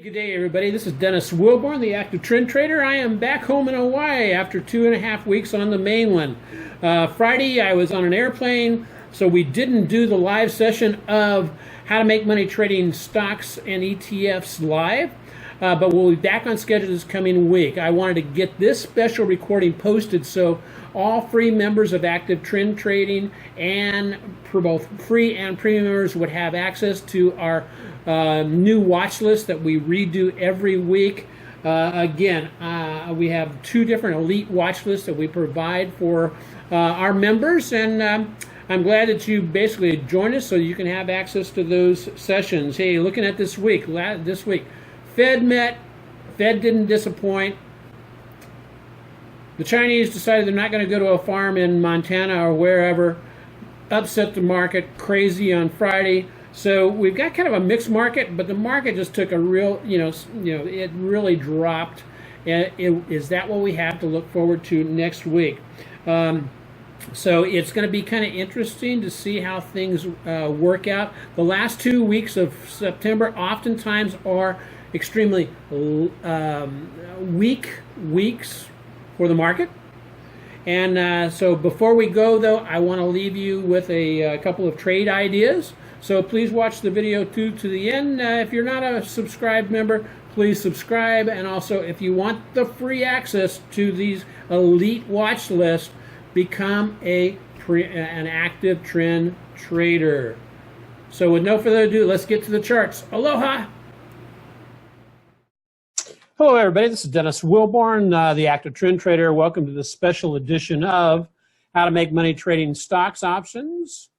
Good day, everybody. This is Dennis Wilborn, the active trend trader. I am back home in Hawaii after 2.5 weeks on the mainland. Friday, I was on an airplane, so we didn't do the live session of how to make money trading stocks and ETFs live, but we'll be back on schedule this coming week. I wanted to get this special recording posted so all free members of active trend trading and for both free and premium members would have access to our new watch list that we redo every week. We have two different elite watch lists that we provide for our members, and I'm glad that you basically joined us so you can have access to those sessions. Hey, looking at this week, Fed met, Fed didn't disappoint. The Chinese decided they're not going to go to a farm in Montana or wherever, upset the market crazy on Friday. So we've got kind of a mixed market, but the market just took a real, it really dropped. Is that what we have to look forward to next week? So it's going to be kind of interesting to see how things work out. The last 2 weeks of September oftentimes are extremely weak weeks for the market. And so before we go, though, I want to leave you with a couple of trade ideas. So please watch the video to the end. If you're not a subscribed member, please subscribe. And also, if you want the free access to these elite watch lists, become an active trend trader. So with no further ado, let's get to the charts. Aloha! Hello, everybody. This is Dennis Wilborn, the active trend trader. Welcome to this special edition of How to Make Money Trading Stocks Options.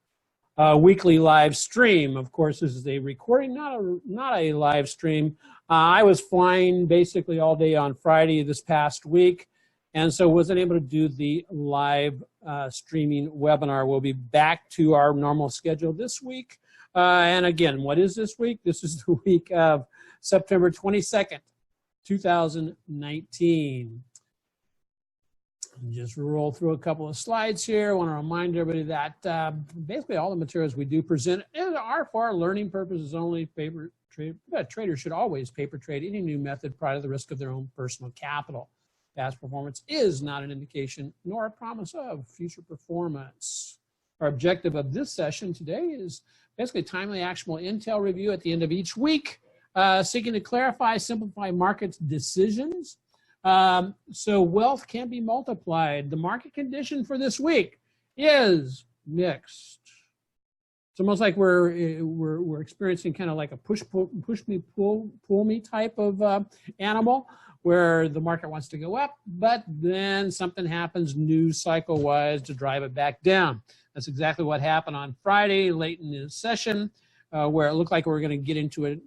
Weekly live stream. Of course, this is a recording, not a live stream. I was flying basically all day on Friday this past week, and so wasn't able to do the live streaming webinar. We'll be back to our normal schedule this week. And again, what is this week? This is the week of September 22nd, 2019. Just roll through a couple of slides here. I want to remind everybody that basically all the materials we do present are for learning purposes only. Traders should always paper trade any new method prior to the risk of their own personal capital. Past performance is not an indication nor a promise of future performance. Our objective of this session today is basically timely, actionable intel review at the end of each week, seeking to clarify, simplify market decisions. So wealth can be multiplied. The market condition for this week is mixed. It's almost like we're experiencing kind of like a push me, pull me type of animal, where the market wants to go up, but then something happens news cycle wise to drive it back down. That's exactly what happened on Friday late in the session, where it looked like we were going to get into a,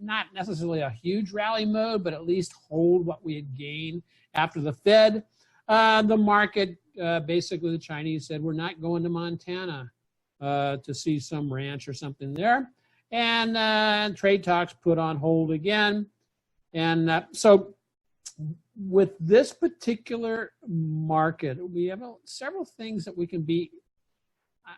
not necessarily a huge rally mode, but at least hold what we had gained after the Fed. The market, basically the Chinese said, we're not going to Montana to see some ranch or something there. And trade talks put on hold again. And so with this particular market, we have several things that we can be,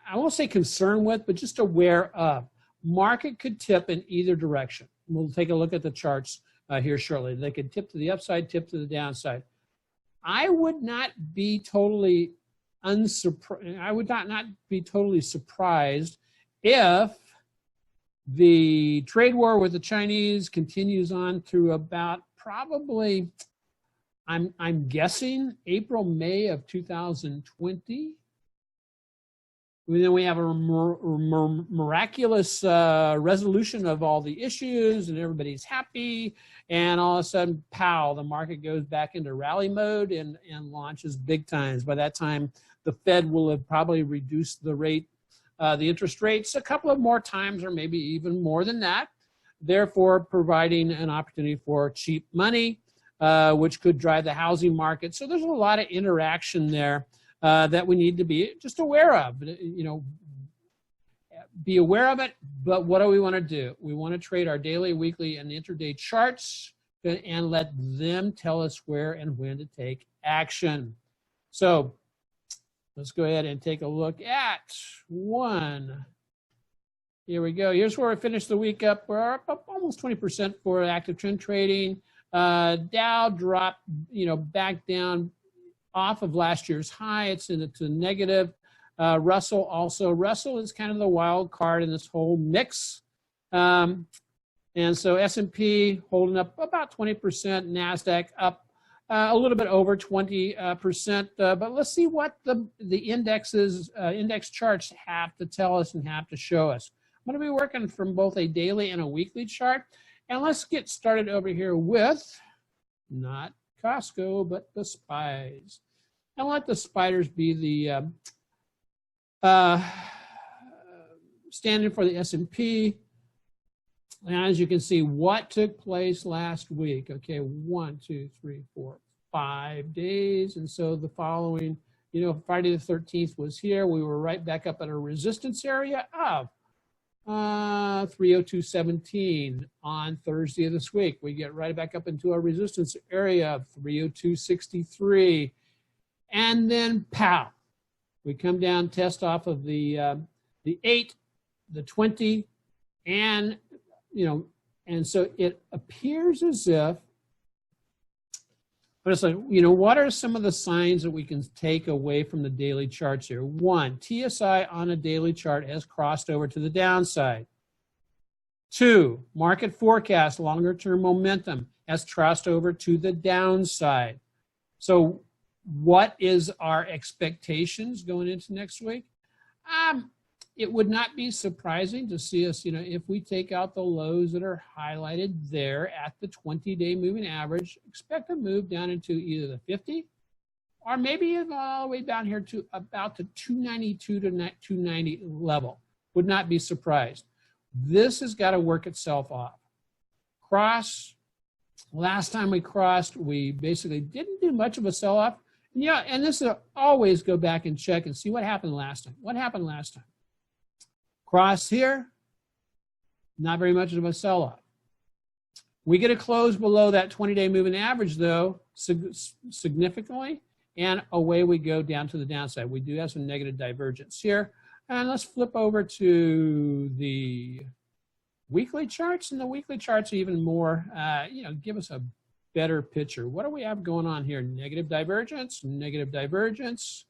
I won't say concerned with, but just aware of. Market could tip in either direction. We'll take a look at the charts here shortly. They could tip to the upside, tip to the downside. I would not be totally surprised if the trade war with the Chinese continues on through about probably, I'm guessing, April, May of 2020. And then we have a miraculous resolution of all the issues and everybody's happy. And all of a sudden, pow, the market goes back into rally mode and launches big times. By that time, the Fed will have probably reduced the rate, the interest rates a couple of more times or maybe even more than that, therefore providing an opportunity for cheap money, which could drive the housing market. So there's a lot of interaction there that we need to be just aware of. Be aware of it, but what do we want to do? We want to trade our daily, weekly, and intraday charts and let them tell us where and when to take action. So let's go ahead and take a look at one Here we go. Here's where we finished the week up. We're up almost 20% for active trend trading. Dow dropped, back down off of last year's high. It's into negative. Russell also. Russell is kind of the wild card in this whole mix. And so S&P holding up about 20%. NASDAQ up a little bit over 20%. But let's see what the indexes, index charts have to tell us and have to show us. I'm going to be working from both a daily and a weekly chart. And let's get started over here with not Costco, but the spies. And let the spiders be the standing for the S&P. And as you can see, what took place last week? Okay, 1, 2, 3, 4, 5 days. And so the following, Friday the 13th was here. We were right back up at a resistance area of 302.17 on Thursday of this week. We get right back up into a resistance area of 302.63. And then pow, we come down, test off of the 8, the 20, and and so it appears as if, but it's like, what are some of the signs that we can take away from the daily charts here? 1, TSI on a daily chart has crossed over to the downside. 2, market forecast, longer term momentum has crossed over to the downside. So what is our expectations going into next week? It would not be surprising to see us, if we take out the lows that are highlighted there at the 20-day moving average, expect to move down into either the 50 or maybe all the way down here to about the 292 to 290 level. Would not be surprised. This has got to work itself off. Cross, last time we crossed, we basically didn't do much of a sell-off. Yeah, and this is always go back and check and see what happened last time. What happened last time? Cross here, not very much of a sell-off. We get a close below that 20-day moving average, though, significantly, and away we go down to the downside. We do have some negative divergence here. And let's flip over to the weekly charts, and the weekly charts are even more, give us a better picture. What do we have going on here? Negative divergence, negative divergence.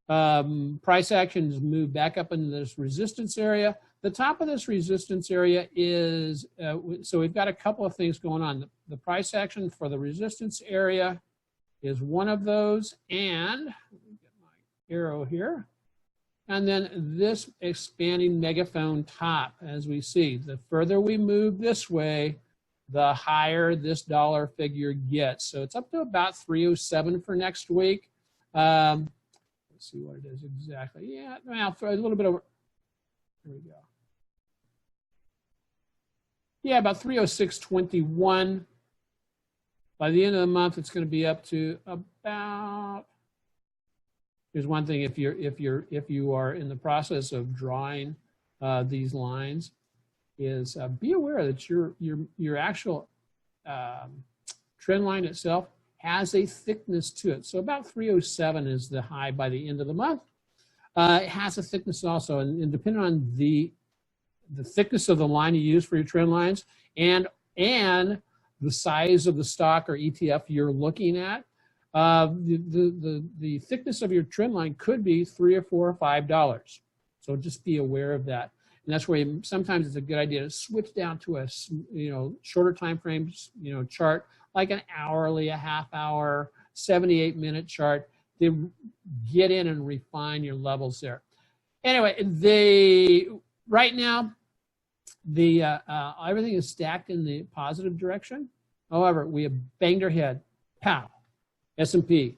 Price actions move back up into this resistance area. The top of this resistance area is, so we've got a couple of things going on. The price action for the resistance area is one of those, and let me get my arrow here. And then this expanding megaphone top, as we see. The further we move this way, the higher this dollar figure gets. So it's up to about 307 for next week. Let's see what it is exactly. Yeah, well, for a little bit over. There we go. Yeah, about 306.21. By the end of the month, it's going to be up to about. Here's one thing: if you are in the process of drawing these lines, is be aware that your actual trend line itself has a thickness to it. So about 307 is the high by the end of the month. It has a thickness also, and depending on the thickness of the line you use for your trend lines and the size of the stock or ETF you're looking at, the thickness of your trend line could be $3 or $4 or $5. So just be aware of that. And that's where sometimes it's a good idea to switch down to a shorter time frames chart, like an hourly, a half hour, 78-minute chart, to get in and refine your levels there. Anyway, right now everything is stacked in the positive direction. However, we have banged our head. Pow. S&P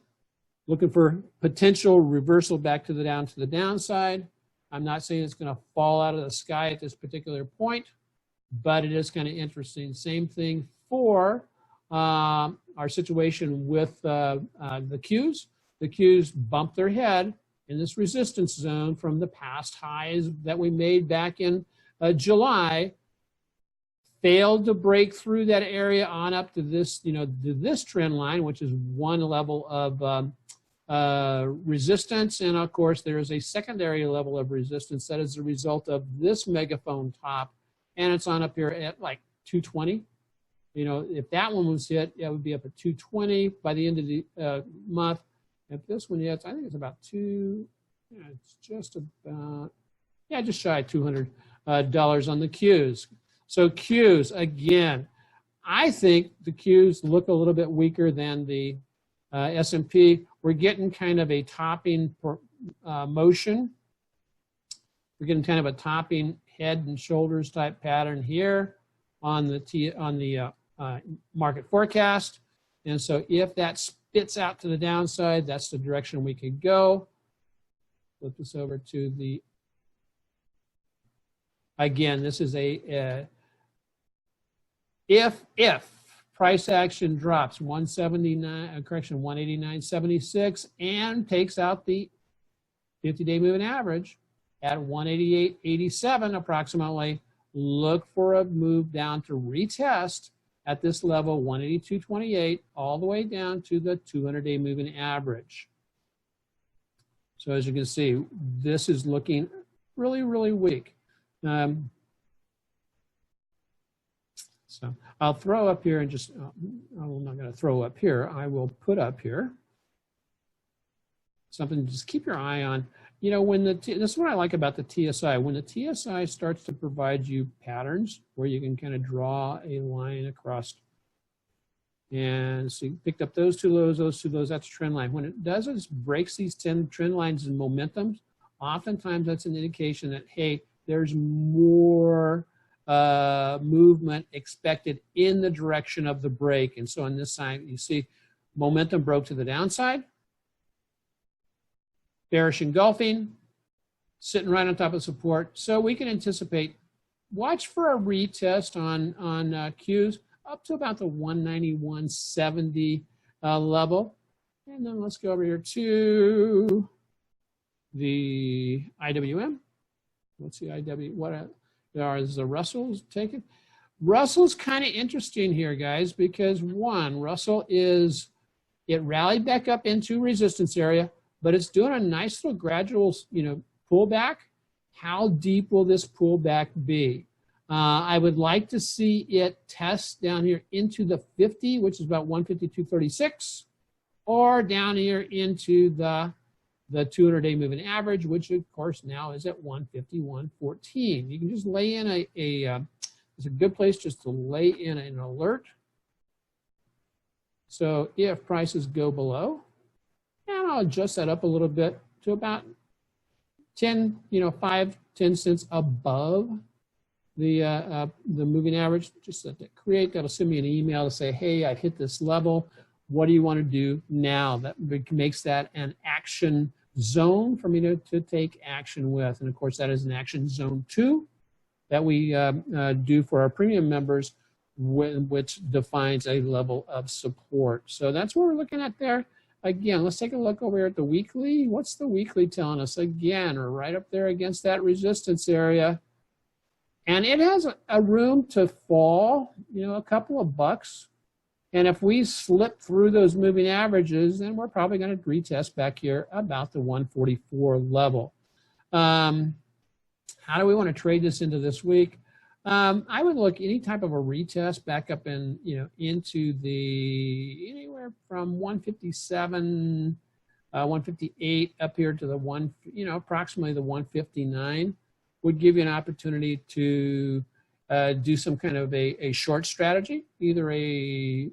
looking for potential reversal back to the downside. I'm not saying it's going to fall out of the sky at this particular point, but it is kind of interesting. Same thing for our situation with the Qs. The Qs bumped their head in this resistance zone from the past highs that we made back in July, failed to break through that area on up to this, this trend line, which is one level of resistance, and of course there is a secondary level of resistance that is a result of this megaphone top, and it's on up here at like 220. You know, if that one was hit, it would be up at 220 by the end of the month. If this one hits, I think it's about it's just about, just shy of $200 on the Qs. So Qs, again, I think the Qs look a little bit weaker than the S&P. We're getting kind of a topping motion. We're getting kind of a topping head and shoulders type pattern here on the market forecast. And so if that spits out to the downside, that's the direction we could go. Flip this over to the, again, this is if price action drops 189.76 and takes out the 50-day moving average at 188.87 approximately, look for a move down to retest at this level, 182.28, all the way down to the 200-day moving average. So as you can see, this is looking really, really weak. So I'll throw up here and just, I'm not going to throw up here. I will put up here something to just keep your eye on. You know, when this is what I like about the TSI. When the TSI starts to provide you patterns where you can kind of draw a line across, and so you picked up those two lows, that's a trend line. When it does is breaks these 10 trend lines and momentums, oftentimes that's an indication that, hey, there's more movement expected in the direction of the break. And so on this side, you see momentum broke to the downside, bearish engulfing, sitting right on top of support. So we can anticipate, watch for a retest on Qs up to about the 191.70 level. And then let's go over here to the IWM. What's the IW? What is the Russell's taken? Russell's kind of interesting here, guys, because one, Russell it rallied back up into resistance area, but it's doing a nice little gradual, pullback. How deep will this pullback be? I would like to see it test down here into the 50, which is about 152.36, or down here into the 200-day moving average, which of course now is at 151.14. You can just lay in it's a good place just to lay in an alert. So if prices go below, and I'll adjust that up a little bit to about 10 cents above the moving average, just let that create. That'll send me an email to say, hey, I've hit this level. What do you want to do now? That makes that an action zone for me to take action with. And of course, that is an action zone 2 that we do for our premium members, which defines a level of support. So that's what we're looking at there. Again, let's take a look over here at the weekly. What's the weekly telling us? Again, we're right up there against that resistance area. And it has a room to fall, a couple of bucks. And if we slip through those moving averages, then we're probably going to retest back here about the 144 level. How do we want to trade this into this week? I would look any type of a retest back up in, into the anywhere from 157, 158 up here to the approximately the 159 would give you an opportunity to do some kind of a short strategy, either a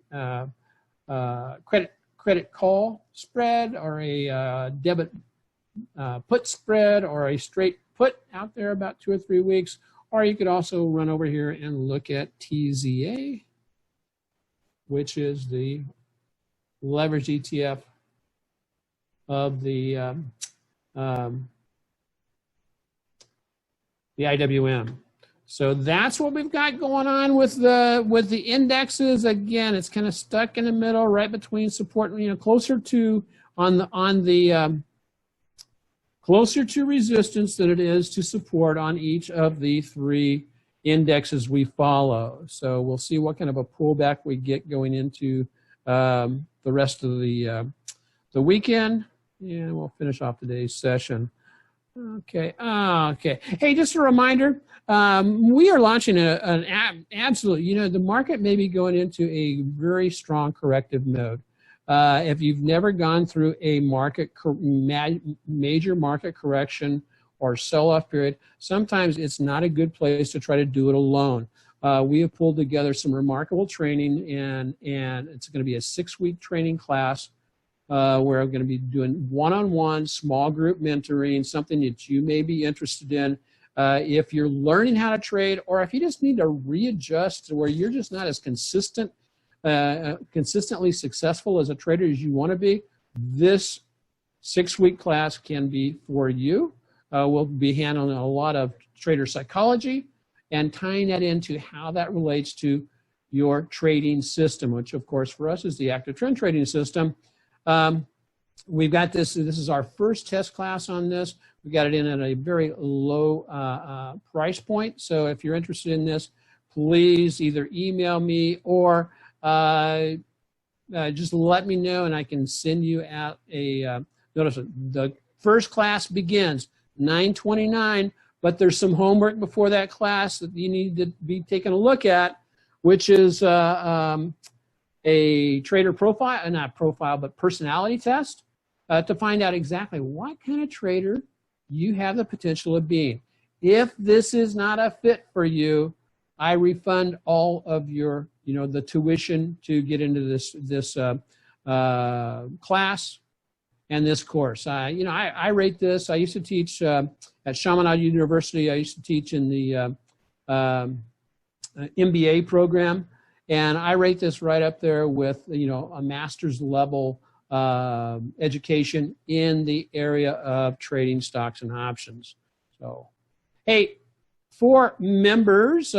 credit call spread or a debit put spread or a straight put out there about 2 or 3 weeks. Or you could also run over here and look at TZA, which is the leverage ETF of the IWM. So that's what we've got going on with the indexes. Again, it's kind of stuck in the middle, right between support, closer to closer to resistance than it is to support on each of the 3 indexes we follow. So we'll see what kind of a pullback we get going into the rest of the weekend. And we'll finish off today's session. Okay. Okay. Hey, just a reminder, we are launching an absolute, you know, the market may be going into a very strong corrective mode. If you've never gone through a major market correction or sell-off period, sometimes it's not a good place to try to do it alone. We have pulled together some remarkable training, and it's going to be a 6-week training class where I'm going to be doing one-on-one small group mentoring, something that you may be interested in. If you're learning how to trade, or if you just need to readjust to where you're just not as consistently successful as a trader as you want to be, this 6-week class can be for you. We'll be handling a lot of trader psychology and tying that into how that relates to your trading system, which of course for us is the active trend trading system. We've got this is our first test class on this. We got it in at a very low price point. So if you're interested in this, please either email me or just let me know, and I can send you out a, notice the first class begins $9.29, but there's some homework before that class that you need to be taking a look at, which is a trader profile, not profile, but personality test to find out exactly what kind of trader you have the potential of being. If this is not a fit for you, I refund all of your, you know, the tuition to get into this class and this course. You know, I rate this. I used to teach at Chaminade University. I used to teach in the MBA program, and I rate this right up there with, you know, a master's level education in the area of trading stocks and options. So, hey, for members,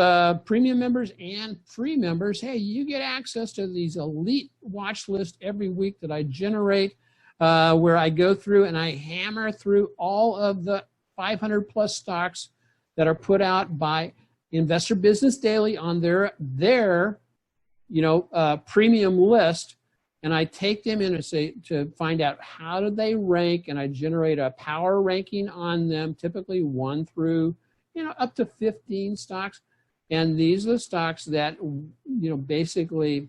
premium members and free members, hey, you get access to these elite watch lists every week that I generate, where I go through and I hammer through all of the 500 plus stocks that are put out by Investor Business Daily on their you know, premium list, and I take them in and say to find out how do they rank, and I generate a power ranking on them, typically 1 through, you know, up to 15 stocks, and these are the stocks that, you know, basically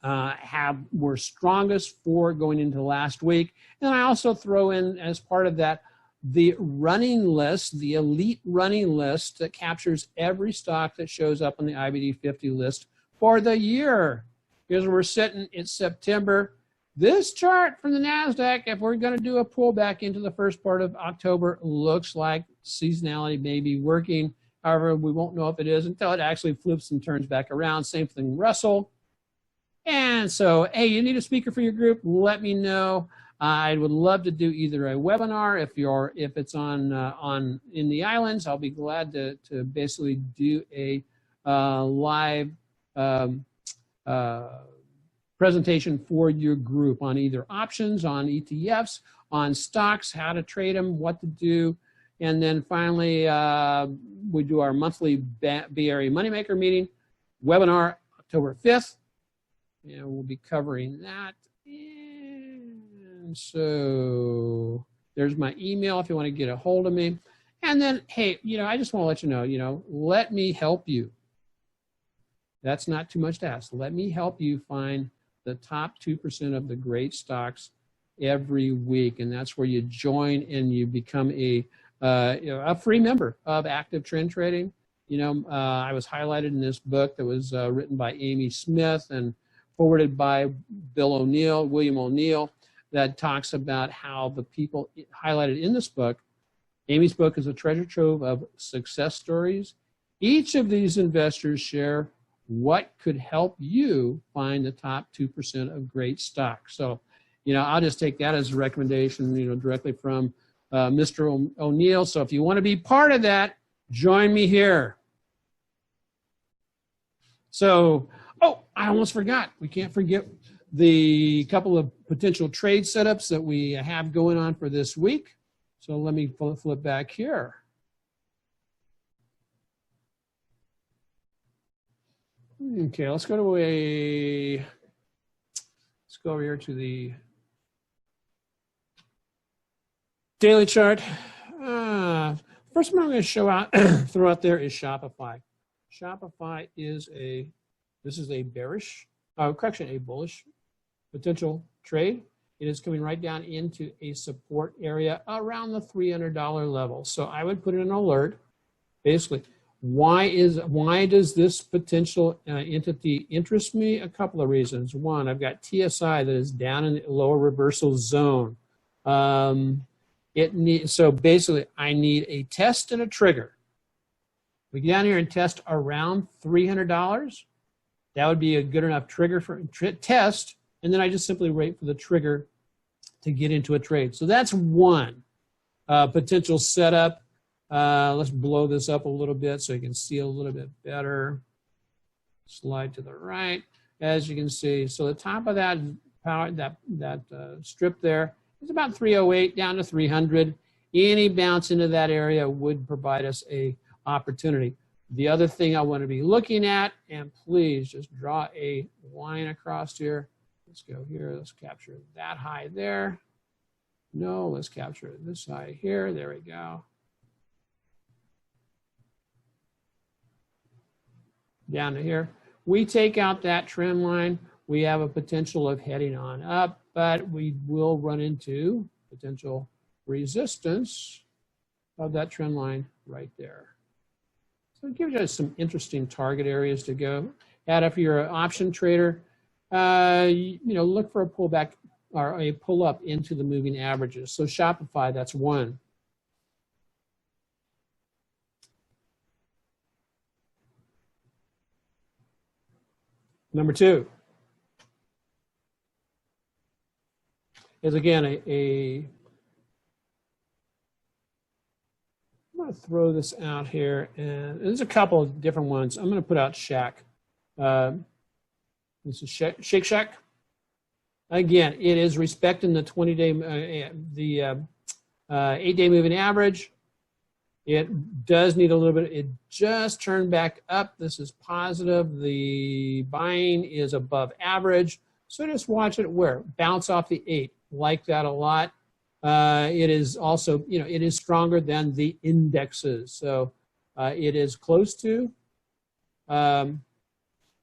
were strongest for going into last week. And I also throw in as part of that the running list, the elite running list that captures every stock that shows up on the IBD 50 list for the year. Because we're sitting in September. This chart from the NASDAQ, if we're going to do a pullback into the first part of October, looks like seasonality may be working. However, we won't know if it is until it actually flips and turns back around. Same thing, Russell. And so, hey, you need a speaker for your group? Let me know. I would love to do either a webinar if it's on in the islands. I'll be glad to basically do a live presentation for your group on either options, on ETFs, on stocks, how to trade them, what to do. And then finally, we do our monthly Bay Area Moneymaker meeting, webinar October 5th. And we'll be covering that. And so there's my email if you want to get a hold of me. And then, hey, you know, I just want to let you know, let me help you. That's not too much to ask. Let me help you find the top 2% of the great stocks every week. And that's where you join and you become a free member of Active Trend Trading. You know, I was highlighted in this book that was written by Amy Smith and forwarded by William O'Neill, that talks about how the people highlighted in this book. Amy's book is a treasure trove of success stories. Each of these investors share what could help you find the top 2% of great stocks. So, you know, I'll just take that as a recommendation, you know, directly from Mr. O'Neill. So if you want to be part of that, join me here. So, oh, I almost forgot. We can't forget the couple of potential trade setups that we have going on for this week. So let me flip back here. Okay, let's go over here to the Daily chart. First one I'm going to show out, throw out there is Shopify. Shopify is a bearish, correction, a bullish potential trade. It is coming right down into a support area around the $300 level. So I would put in an alert. Basically, why does this potential entity interest me? A couple of reasons. One, I've got TSI that is down in the lower reversal zone. So basically, I need a test and a trigger. We get down here and test around $300. That would be a good enough trigger for test, and then I just simply wait for the trigger to get into a trade. So that's one potential setup. Let's blow this up a little bit so you can see a little bit better. Slide to the right, as you can see. So the top of that power, that strip there is about 308 down to 300. Any bounce into that area would provide us a opportunity. The other thing I want to be looking at, and please just draw a line across here. Let's go here. Let's capture that high there. No, let's capture this high here. There we go. Down to here. We take out that trend line. We have a potential of heading on up, but we will run into potential resistance of that trend line right there. So it gives you some interesting target areas to go at. If you're an option trader, look for a pullback or a pull up into the moving averages. So Shopify, that's one. Number two is again I'm going to throw this out here, and there's a couple of different ones. I'm going to put out Shack. This is Shake Shack. Again, it is respecting the 20-day, the 8-day moving average. It does need a little bit. It just turned back up. This is positive. The buying is above average. So just watch it where bounce off the 8. Like that a lot. It is also, it is stronger than the indexes. So it is close to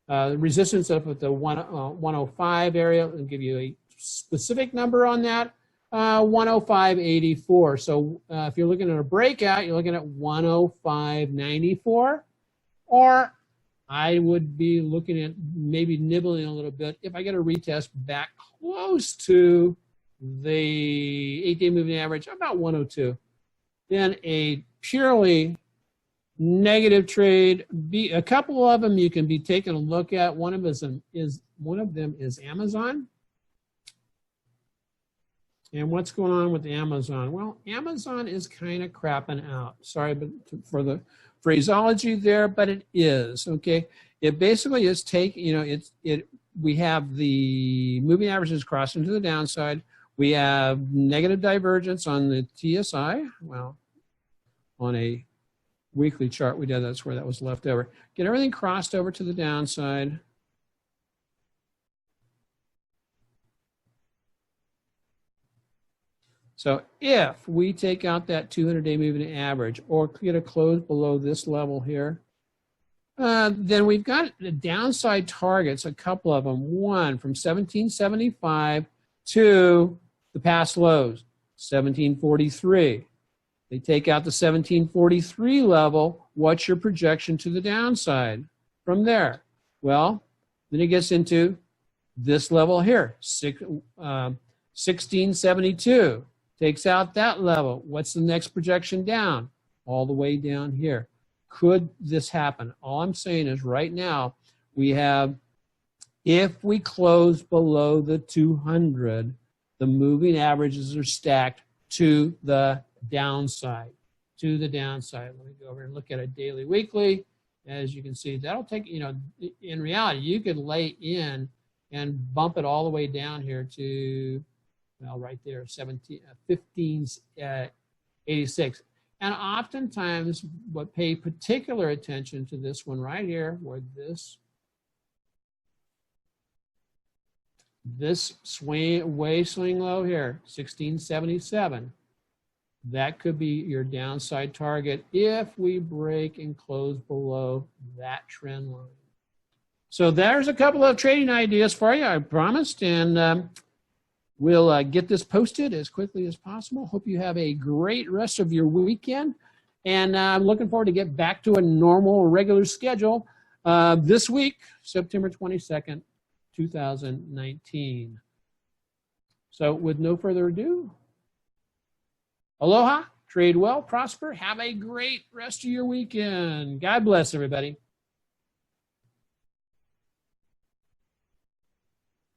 resistance up at the 105 area. I'll give you a specific number on that. 105.84. So if you're looking at a breakout, you're looking at 105.94. Or I would be looking at maybe nibbling a little bit if I get a retest back close to the 8-day moving average, about 102. Then a purely negative trade. A couple of them you can be taking a look at. One of them is Amazon. And what's going on with Amazon? Well, Amazon is kind of crapping out. Sorry for the phraseology there, but it is, okay? It basically is we have the moving averages crossing to the downside. We have negative divergence on the TSI. Well, on a weekly chart we did, that's where that was left over. Get everything crossed over to the downside. So if we take out that 200-day moving average or get a close below this level here, then we've got the downside targets, a couple of them. One from 1775 to the past lows, 1743. They take out the 1743 level. What's your projection to the downside from there? Well, then it gets into this level here, 1672. Takes out that level. What's the next projection down? All the way down here. Could this happen? All I'm saying is right now we have, if we close below the 200, the moving averages are stacked to the downside. To the downside. Let me go over and look at it daily, weekly. As you can see, that'll take, in reality, you could lay in and bump it all the way down here to, well, right there, 1586. And oftentimes, what pay particular attention to this one right here, where this swing low here, 1677. That could be your downside target if we break and close below that trend line. So there's a couple of trading ideas for you, I promised, and we'll get this posted as quickly as possible. Hope you have a great rest of your weekend, and I'm looking forward to get back to a normal, regular schedule this week, September 22nd, 2019. So with no further ado, aloha, trade well, prosper, have a great rest of your weekend. God bless everybody.